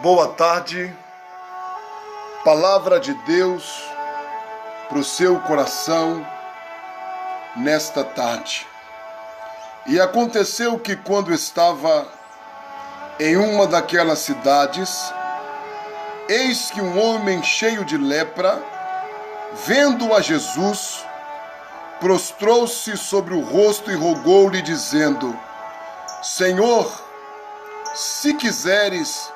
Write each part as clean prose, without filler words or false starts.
Boa tarde, palavra de Deus para o seu coração nesta tarde. E aconteceu que quando estava em uma daquelas cidades, eis que um homem cheio de lepra, vendo a Jesus, prostrou-se sobre o rosto e rogou-lhe, dizendo: Senhor, se quiseres,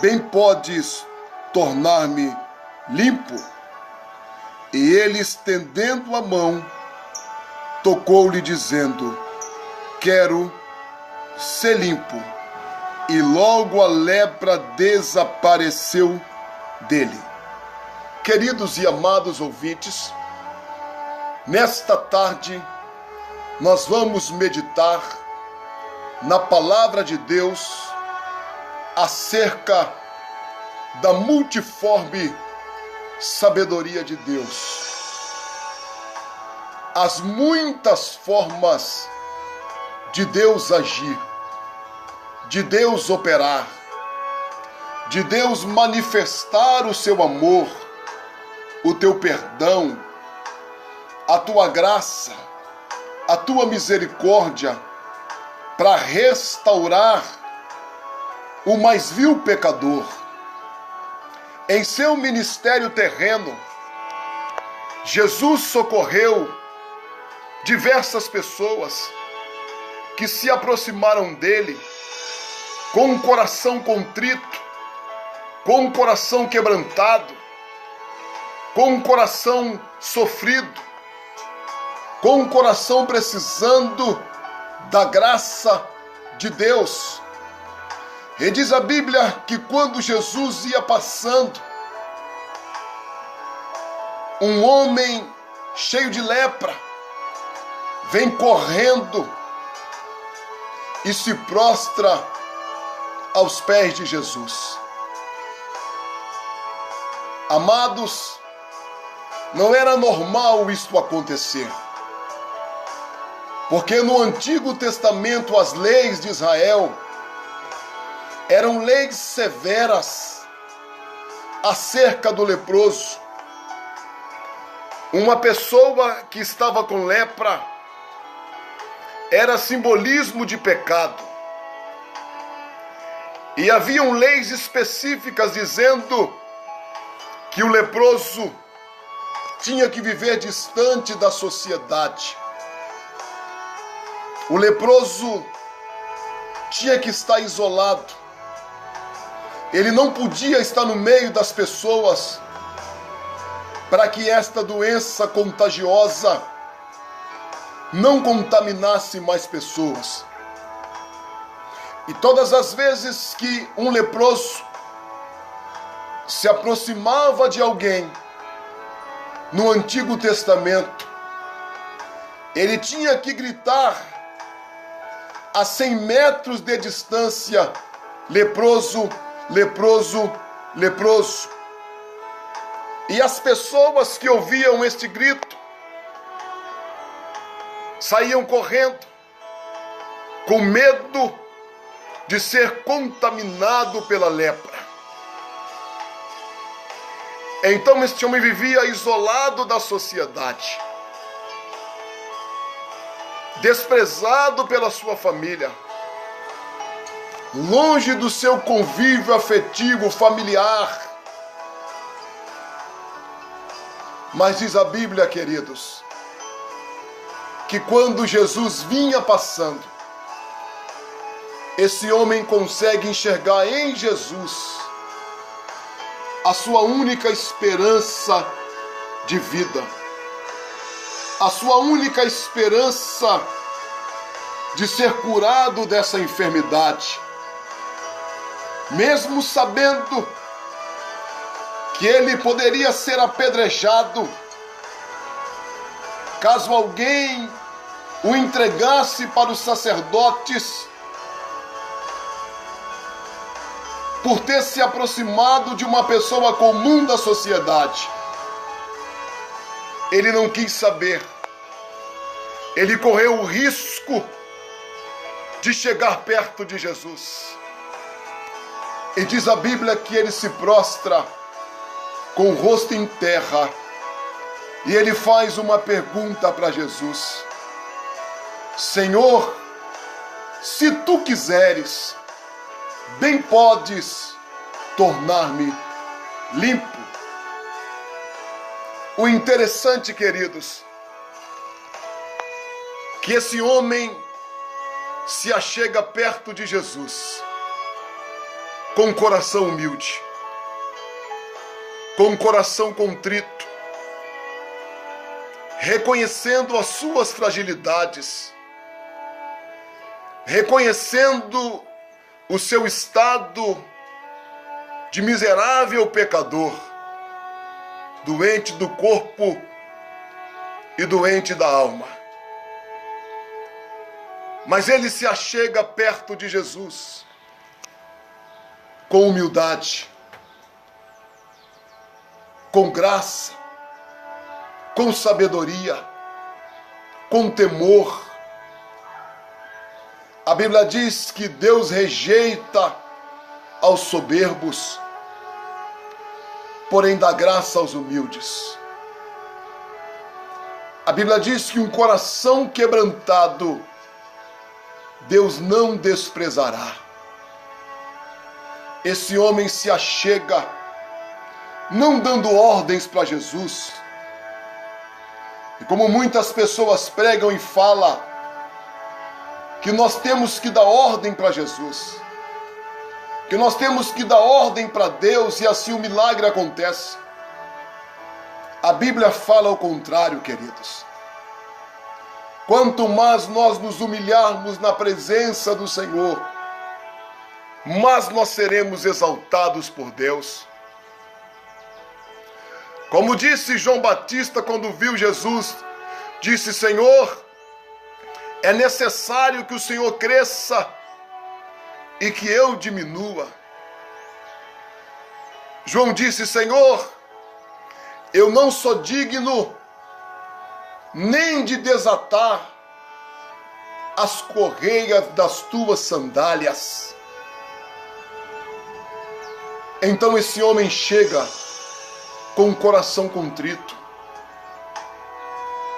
bem podes tornar-me limpo. E ele, estendendo a mão, tocou-lhe, dizendo: quero ser limpo. E logo a lepra desapareceu dele. Queridos e amados ouvintes, nesta tarde nós vamos meditar na palavra de Deus acerca da multiforme sabedoria de Deus. As muitas formas de Deus agir, de Deus operar, de Deus manifestar o seu amor, o teu perdão, a tua graça, a tua misericórdia, para restaurar o mais vil pecador. Em seu ministério terreno, Jesus socorreu diversas pessoas que se aproximaram dele com um coração contrito, com um coração quebrantado, com um coração sofrido, com um coração precisando da graça de Deus. E diz a Bíblia que quando Jesus ia passando, um homem cheio de lepra vem correndo e se prostra aos pés de Jesus. Amados, não era normal isto acontecer, porque no Antigo Testamento as leis de Israel eram leis severas acerca do leproso. Uma pessoa que estava com lepra era simbolismo de pecado. E haviam leis específicas dizendo que o leproso tinha que viver distante da sociedade. O leproso tinha que estar isolado. Ele não podia estar no meio das pessoas para que esta doença contagiosa não contaminasse mais pessoas. E todas as vezes que um leproso se aproximava de alguém no Antigo Testamento, ele tinha que gritar a 100 metros de distância: leproso, leproso, leproso. E as pessoas que ouviam este grito saíam correndo, com medo de ser contaminado pela lepra. Então este homem vivia isolado da sociedade, desprezado pela sua família, longe do seu convívio afetivo, familiar. Mas diz a Bíblia, queridos, que quando Jesus vinha passando, esse homem consegue enxergar em Jesus a sua única esperança de vida, a sua única esperança de ser curado dessa enfermidade. Mesmo sabendo que ele poderia ser apedrejado caso alguém o entregasse para os sacerdotes por ter se aproximado de uma pessoa comum da sociedade. Ele não quis saber. Ele correu o risco de chegar perto de Jesus. E diz a Bíblia que ele se prostra com o rosto em terra e ele faz uma pergunta para Jesus: Senhor, se tu quiseres, bem podes tornar-me limpo. O interessante, queridos, que esse homem se achega perto de Jesus com um coração humilde, com um coração contrito, reconhecendo as suas fragilidades, reconhecendo o seu estado de miserável pecador, doente do corpo e doente da alma. Mas ele se achega perto de Jesus com humildade, com graça, com sabedoria, com temor. A Bíblia diz que Deus rejeita aos soberbos, porém dá graça aos humildes. A Bíblia diz que um coração quebrantado Deus não desprezará. Esse homem se achega, não dando ordens para Jesus. E como muitas pessoas pregam e falam que nós temos que dar ordem para Jesus, que nós temos que dar ordem para Deus e assim o milagre acontece. A Bíblia fala o contrário, queridos. Quanto mais nós nos humilharmos na presença do Senhor, mais nós seremos exaltados por Deus. Como disse João Batista quando viu Jesus, disse: Senhor, é necessário que o Senhor cresça e que eu diminua. João disse: Senhor, eu não sou digno nem de desatar as correias das tuas sandálias. Então esse homem chega com o coração contrito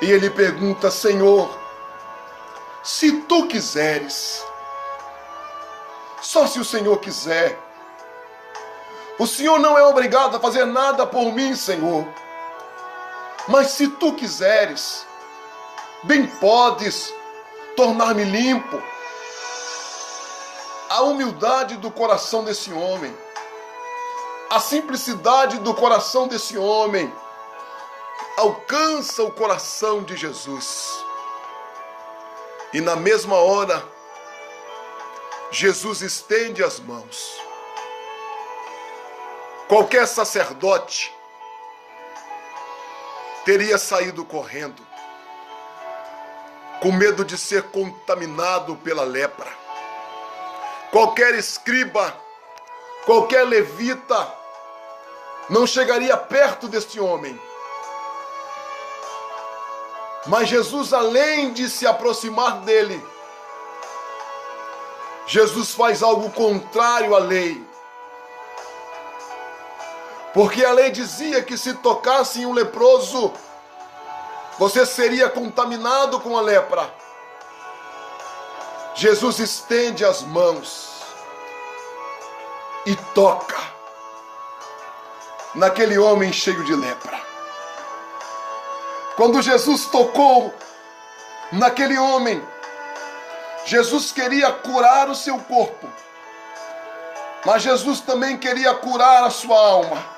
e ele pergunta: Senhor, se tu quiseres, só se o Senhor quiser, o Senhor não é obrigado a fazer nada por mim, Senhor, mas se tu quiseres, bem podes tornar-me limpo. A humildade do coração desse homem, a simplicidade do coração desse homem alcança o coração de Jesus. E na mesma hora, Jesus estende as mãos. Qualquer sacerdote teria saído correndo, com medo de ser contaminado pela lepra. Qualquer escriba, qualquer levita não chegaria perto deste homem. Mas Jesus, além de se aproximar dele, Jesus faz algo contrário à lei. Porque a lei dizia que se tocasse em um leproso, você seria contaminado com a lepra. Jesus estende as mãos e toca naquele homem cheio de lepra. Quando Jesus tocou naquele homem, Jesus queria curar o seu corpo, mas Jesus também queria curar a sua alma.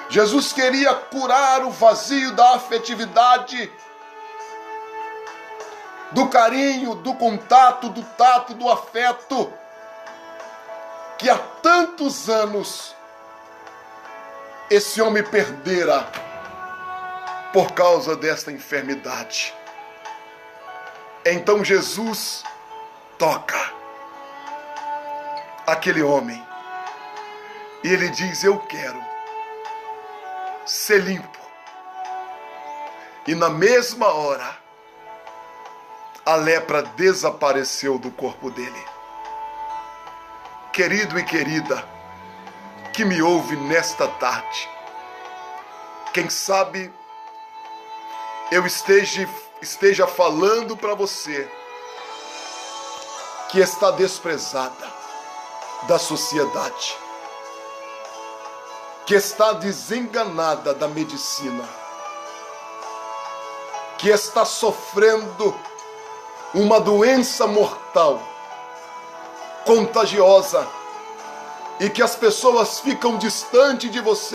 Jesus queria curar o vazio da afetividade, do carinho, do contato, do tato, do afeto, que há tantos anos esse homem perdera por causa desta enfermidade. Então Jesus toca aquele homem e ele diz: eu quero ser limpo. E na mesma hora, a lepra desapareceu do corpo dele. querido e querida, que me ouve nesta tarde. Quem sabe eu esteja falando para você que está desprezada da sociedade, que está desenganada da medicina, que está sofrendo uma doença mortal, contagiosa, e que as pessoas ficam distante de você